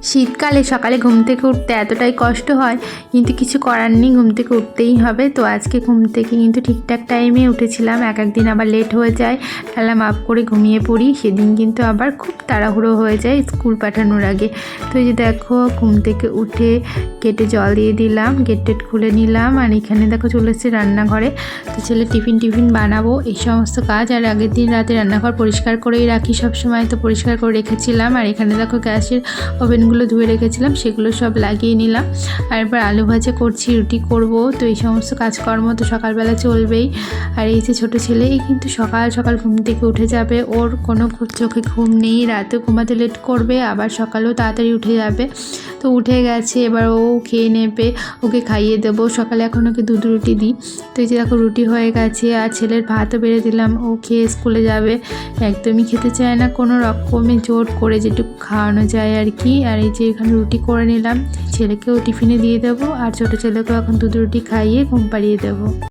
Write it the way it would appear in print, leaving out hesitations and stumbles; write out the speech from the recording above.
শীতকালে সকালে ঘুম থেকে উঠতে এতটাই কষ্ট হয়, কিন্তু কিছু করার নেই, ঘুম থেকে উঠতেই হবে। তো আজকে ঘুম থেকে কিন্তু ঠিকঠাক টাইমে উঠেছিলাম, এক একদিন আবার লেট হয়ে যায়, অ্যালার্ম আপ করে ঘুমিয়ে পড়ি, সেদিন কিন্তু আবার খুব তাড়াহুড়ো হয়ে যায় স্কুল পাঠানোর আগে। তো এই যে দেখো, ঘুম থেকে উঠে গেটে জল দিয়ে দিলাম, গেট টেট খুলে নিলাম, আর এখানে দেখো চলে এসেছি রান্নাঘরে। তো ছেলে টিফিন বানাবো, এই সমস্ত কাজ। আর আগের দিন রাতে রান্নাঘর পরিষ্কার করেই রাখি সব সময়, তো পরিষ্কার করে রেখেছিলাম। আর এখানে দেখো গ্যাসের ওভেনগুলো ধুয়ে রেখেছিলাম, সেগুলো সব লাগিয়ে নিলাম। আর এবার আলু ভাজা করছি, রুটি করব। তো এই সমস্ত কাজকর্ম তো সকালবেলা চলবেই। আর এই যে ছোটো ছেলে, এই কিন্তু সকাল সকাল ঘুম থেকে উঠে যাবে, ওর কোনো চোখে ঘুম নেই, রাতেও ঘুমাতে লেট করবে, আবার সকালেও তাড়াতাড়ি উঠে যাবে। তো উঠে গেছে, এবার ও খেয়ে নেবে, ওকে খাইয়ে দেবো। সকালে এখন ওকে দুধ রুটি দিই। তো এই যে দেখো রুটি হয়ে গেছে, আর ছেলের ভাতও বেড়ে দিলাম, ও খেয়ে স্কুলে যাবে। একদমই খেতে চায় না, কোনো রকমে জোর করে যেটুকু খাওয়ানো যায় আর কি। আর এই যে এখানে রুটি করে নিলাম, ছেলেকেও টিফিনে দিয়ে দেবো, আর ছোটো ছেলেকেও এখন দুধ রুটি খাইয়ে ঘুম পাড়িয়ে দেবো।